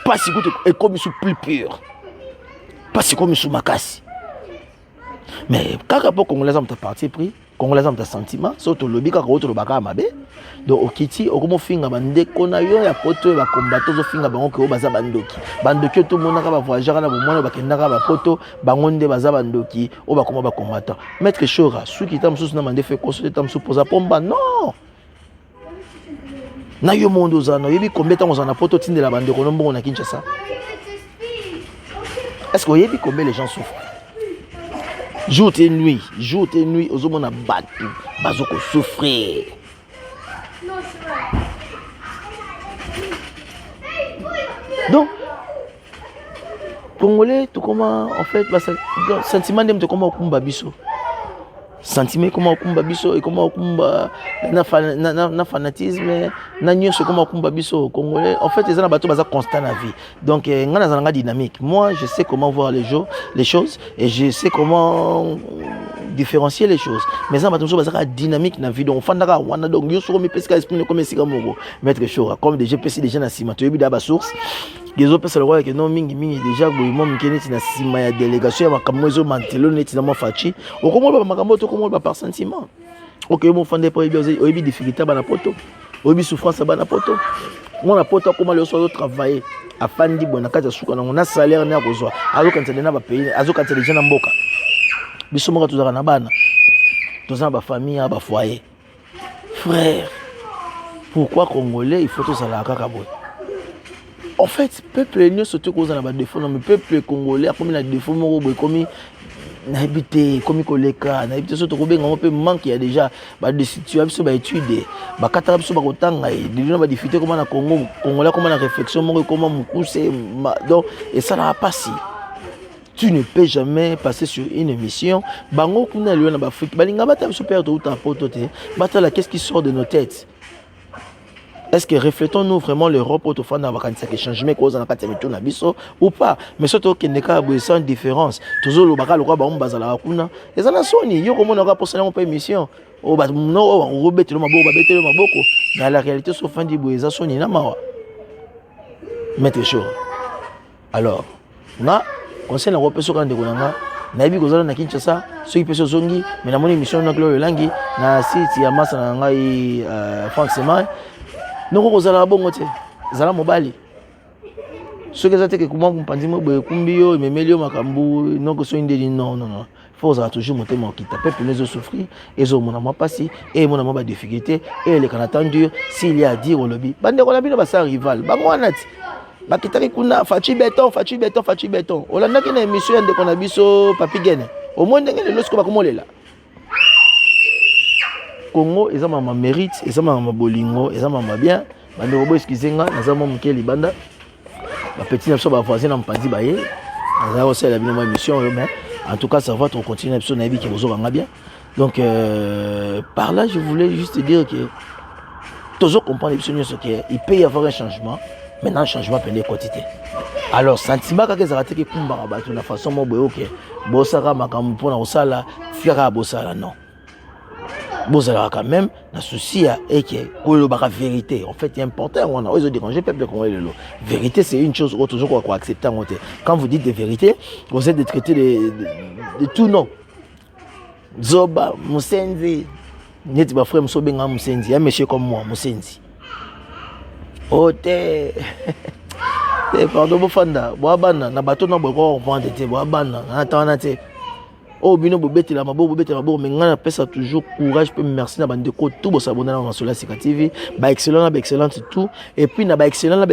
Pas si et comme ils sont plus purs. Pas si comme ils sont macassi. Mais quand les Congolais ont parti pris, Congolais ont sentiment, surtout le lobby, quand on a un mabe. Donc, au Kiti, au finga bande, qu'on a eu un poteau, va combattre au finga banque au baza bandoki. Bandoki, tout le monde va voyager à la moment, va kenda va poto, bangonde baza bandoki, au va combattre. Maître Chora, ceux qui t'ont sous namandé fait construire, t'ont supposé pomba, non! Na yo mondo zano, yebi combien de temps on a poto tinde la bande, on a Kinshasa. Est-ce que vous voyez combien les gens souffrent? Jour et nuit, aux hommes on a battu, bazoko souffrir. Donc, Congolais, tout comment en fait, sentiment de comment on combat biso. sentiment comment okumba biso et comment okumba na fanatisme na nyonso comment okumba biso congolais en fait les bateaux baza constant na vie donc ngana zanga dynamique moi je sais comment voir les choses et je sais comment différencier les choses mais ça bateau baza dynamique na vie donc fandaka wana donc yo soko mi pesika esprit comme sika moko mettre chaud comme des GPC déjà na ciment to da ba source les autres personnes le que non mingi déjà boyimo mkeneti na sima ya délégation ya makambo ezo mantelo neti na mafachi okomo ba makambo to komo ba par sentiment OK mo fande po oyebi difficulté ba na poto oyebi souffrance ba na poto mo na poto comment le soir travailler afandi bona kata suka na salaire na kozwa azokantele na ba pays azokantele déjà na mboka biso mo ka tozaka na bana tozana ba famille ba foyer frère pourquoi congolais il faut tout ça la kaka boy. En fait, peuple est surtout cause na ba défaut mais peuple congolais comme na défaut moko boy comme na habité comme koleka na habité surtout ko benga un peu manque il y a déjà ba de situation ba étude ba katara biso ba kotanga et de ba difficulté comme na Congo congolais comme na réflexion moko comment moukuse donc et ça n'a pas si tu ne peux jamais passer sur une émission bango kuna liona ba Afrique balinga bata biso père to ta potote batala qu'est-ce qui sort de nos têtes. Est-ce que reflétons-nous vraiment l'Europe au fin d'avoir un changement cause en la biso ou pas mais surtout qu'il n'est pas sans différence toujours le bacal quoi ba bazala kuna et ça na soni yo comme on aura pour ça on pas émission o ba no o rebete le maboko ba bete le maboko mais la réalité sauf fin di boeza soni na mawa mettre chaud alors na conseil na repé sur quand de konanga na yebi kozala na Kinshasa ceux qui peso zongi mais na mon émission na Gloire Langi na site ya masa na ngai Frank Semai non kozala bongo te zala mobali ceux qui étaient que comment comprendre mo boye kumbio memelio makambu non que so indeli non faut ça toujours monter mon kita peuple les souffrir et au mon amour passé et mon amour ba difficulté et les canatans dur s'il y a à dire au lobby bande ko na bino ba sa rival ba mwana ti ba kitari kuna fachi beton olanda ki na émission de kona biso papi gene au moins ndenge losko ba komolela Congo eza mama mérite eza mama bolingo eza mama bien bande robo excusenga naza mo mukeli banda ba petit na ba voisin na mpandi baye naza aussi la bino ma mission mais en tout cas ça va trop continuer episode na bi ki bozo banga bien donc par là je voulais juste dire que toujours comprendre episode ce que il peut y avoir un changement maintenant changement pendant quantité alors sentiment ka kezaka te ke kumba ba to na façon mo boye OK bosaka makambo pona osala fika bosala non bon ça quand même la souci est que la vérité en fait c'est important on a osé déranger peuple congolais le vérité c'est une chose autre chose quoi accepter quand vous dites des vérités vous êtes de traiter de tout non zoba musenzi neti ba frère msobenga musenzi ya monsieur comme moi musenzi ote pardon bofanda boabana na bato na boko vendre te boabana na tana te oh bino bobeti la mabo mais ngana pesa toujours courage pe merci na bande ko tout bo s'abonner na Masola Sika TV ba excellent tout et puis na ba excellent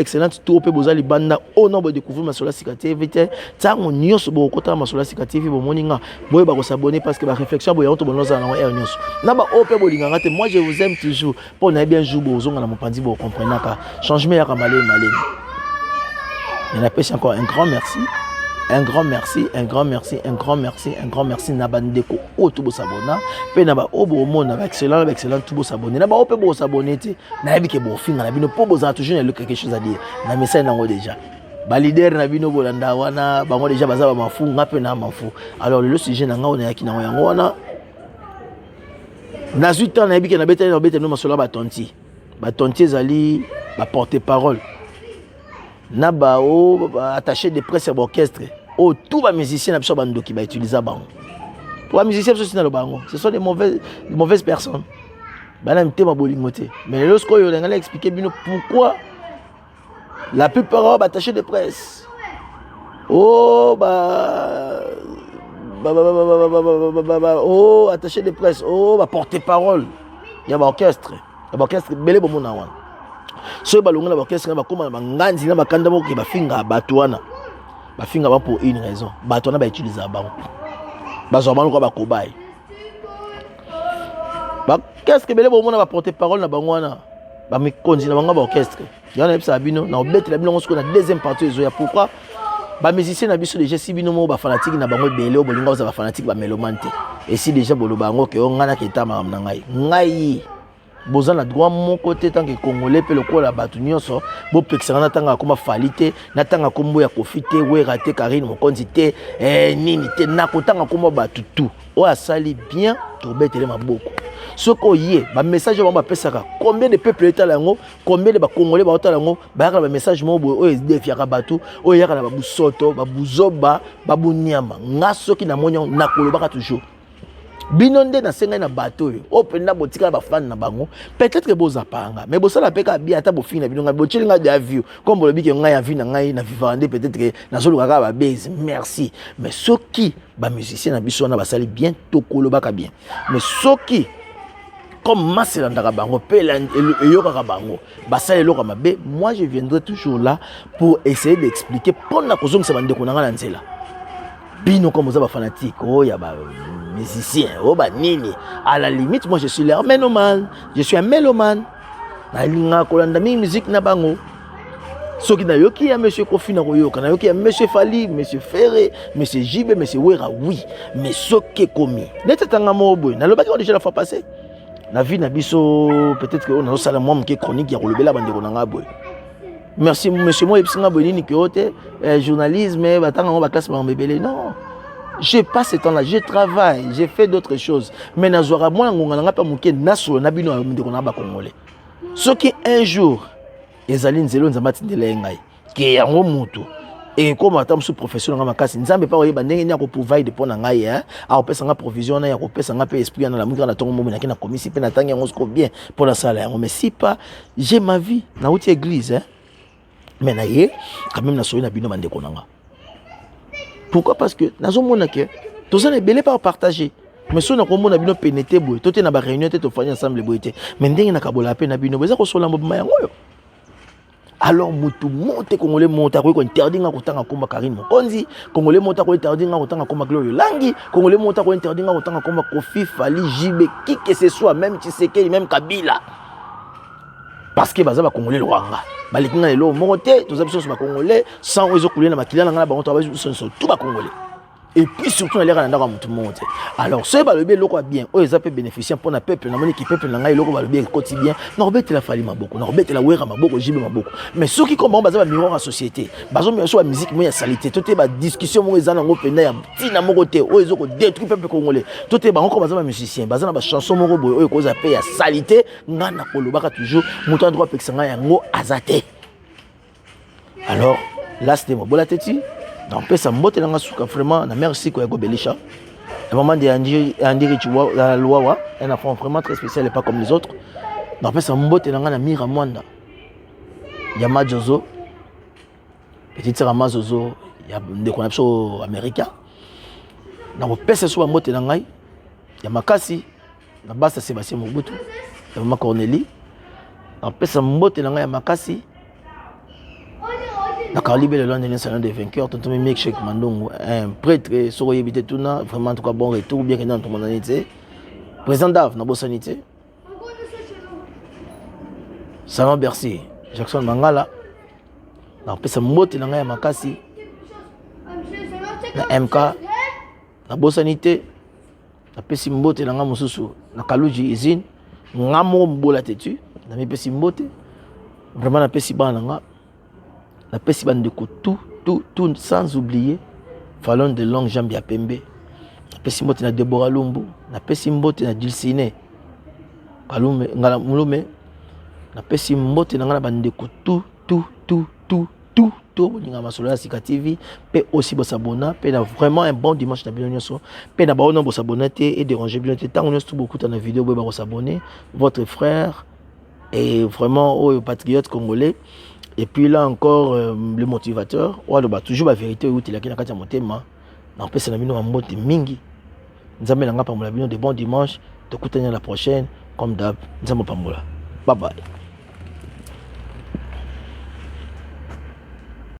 tout pe bozali banda oh non bo découvrir Masola Sika TV te tango nyos bo kota Masola Sika TV bo moninga boye ba ko s'abonner parce que ba réflexion bo yanto bonoza na air nyos na ba o pe bo linganga te moi je vous aime toujours pour na bien jour bo zonga na mopandi bo comprendre ka changement ya malé il a pêché encore un grand merci na bandeko o tout s'abonner pe na ba obo mona ba excellent tout bo s'abonner na ba ope bo s'abonner te na yebi ke bo finga na bino po bo za toujours quelque chose à dire na message nango déjà ba leader na bino bolanda wana bango déjà baza ba mafu ngape na mafu alors le sujet na ngao na yaki na yango wana na 8 ans na yebi ke na beteli no Masola ba tonti ezali ba porte-parole na ba o attaché de presse à l'orchestre oh tout ba musicien na biso bando qui va utiliser bango pour les musiciens aussi na le bango ce sont des mauvaises personnes bana mtema bolingo te mais lorsqu'on yo ngala expliquer bino pourquoi la plupart ba attaché de presse oh oh attaché de presse oh ba porte-parole il y a orchestre belé bo mona wana so balonga na orchestre ba koma na nganzi na bakanda mo ke ba finga batuana ba finga ba pour une raison batuana ba utiliser bango ba zo bango ba kobai ba qu'est-ce que belé bo mona ba porte-parole na bango wana ba mi konzi na bango ba orchestre yana epsa bino na obeti la bino ngo na deuxième partie ezo ya pourquoi ba musicien na biso déjà si bino mo ba fanatique na bango belé bolinga oza ba fanatique ba mélomante et si déjà bolo bango ke on ngana keta makam na ngai boza na droit mon côté tant que congolais pe lokola batu nyonso bo pekisanga na tanga koma falite na tanga kombo ya kofite we raté Karine Mokonzi te nini te na kotanga koma batu tout o asali bien to betele maboko soko yé ba message ba pesaka combien de peuples état lango combien de ba congolais ba ota lango ba ka ba message mo o defiaka batu o yaka na ba busoto ba buzoba ba bunyama ngaso ki na monyo na kolobaka toujours binonde na senga na bateau o penda botika ba fan na bango peut-être que boza panga mais bosala peka bien ata bofina na binonga bochelinga de view comme bolobi ke ngai ya vie na ngai na vivande peut-être que na zolo kaka ba base merci mais soki ba musicien na biso na basali bien to kolobaka bien mais soki comme masela ndaka bango pela eyoka bango basali loka mabe moi je viendrai toujours là pour essayer d'expliquer pona kozongisa bandeko na ngala nzela bino comme vous êtes fanatique oh ya ba musicien oh ba nini à la limite moi je suis leur mélomane je suis un mélomane na linga kolanda mi musique na bango soki na yoki ya monsieur Kofi na koyoka na yoki ya monsieur Fali monsieur Ferré monsieur Jibe monsieur Wera oui mais soki komi netetanga mobo na lobaki on déjà la fois passée la vie na biso peut-être que on a sala moi qui chronique ya kolobela bandeko na ngabo merci monsieur moi episinga bonini que ote journalisme batanga ba classe ba mbebele non. Je passe ce temps-là, je travaille, j'ai fait d'autres choses. Mais nazwara moi ngonga nga pa muke nasolo na bino ndeko na ba congolais. Ce qui un jour ezali nzelo nzamba tindela ngai. Ke yango mutu. Et comme atam sous professionnel nga makasi nzambe pa oyeba ndenge nya ko provide pour na ngai hein. A opesa nga provision na ya ko pesa nga pe esprit na la muka na tongo momo na kina komisi pe na tangi yango sko bien pour la salle yango mais si pas j'ai ma vie na outi église hein. Mais na ye quand même na soyi na bino bandeko nanga. Pourquoi? Parce que nous avons que tout ça n'est belé pas partager. Mais si on a comme on a bien pénétré, tout est dans la réunion, tout est ensemble boité. Mais dès qu'on a kabola peine à bino, ça qu'on soit là mayango. Alors mutu monte congolais monte ko interdit nga kotanga komba Karine Mokonzi, congolais monte ko interdit nga kotanga komba Gloire Langi, congolais monte ko interdit nga kotanga komba Kofi Fali Jibe qui que ce soit même Tshisekedi même Kabila. Parce que baza ba congolais Rwanda. Balikinga lelo mokote tous abso ba congolais sans ozo couler na makila nga ba on travaille sur tout ba congolais. Et puis surtout les gens dans tout monde. Alors ce ba le bien loko bien, o ezapé bénéficiant pour na peuple na moni ki peuple na ngai loko ba le bien quotidien. Norbert la fali maboko, Norbert la wera maboko, jibe maboko. Mais ceux qui comment baza ba miroir à société, bazo mi so musique mo ya salité, tout est ba discussion mo ezana ngo pena ya tina mokote, o ezoko détruire peuple congolais. Tout est ba encore baza ba musicien, baza na ba chanson moko boy o ko zapé ya salité, ngana kolobaka toujours muto droit pexanga yango azate. Alors là c'était mo bola teti. Donc, ça mbote na suka vraiment na merci ko yako Belisha. Le moment de Andiri Chua la loi un enfant vraiment très spécial et pas comme les autres. Donc ça mbote na Mira Mwanda. Yama Jozo. Petite sœur Mazozo, ya ndeko na biso américain. Donc pesa so mbote na ngai. Ya makasi na basa Sébastien Mobutu. Ya mama Cornélie. Donc pesa mbote na ngai ya makasi. La Calibre le lendemain salon des vainqueurs, tonton Mimek Cheikh Mandongo, un prêtre, Soroye Bitetuna, vraiment en tout cas bon retour, bien que dans tout le monde sanité. Président Dav, Nabo Sanité. Salon Bercy, Jackson Mangala. Na pesa mbote na ngai makasi. Na MK, Nabo Sanité. Na pesa mbote na ngai mususu, na Kaluji Izine, ngamo mbola tetu, na mi pesa mbote. Vraiment na pesa bana nga. La pesi bandeko tout sans oublier Fallon de longue jambe ya pembe. La pesi mbote na Deborah Lumbu, la pesi mbote na Dilsine Kalume ngala mulume, la pesi mbote na ngala bandeko tout ninga masolo ya Sika TV pe aussi bo s'abonner pe na vraiment un bon dimanche na bino nyonso pe na ba ono bo s'abonner et déranger bien tant on est beaucoup dans la vidéo bo ba s'abonner votre frère et vraiment au patriote congolais. Et puis là encore, le motivateur, on a toujours la vérité où il a qu'à motema. On peut se la mino en mode mingi. Nous avons la de bon dimanche. De la prochaine, comme d'hab. Nous avons pas. Bye bye.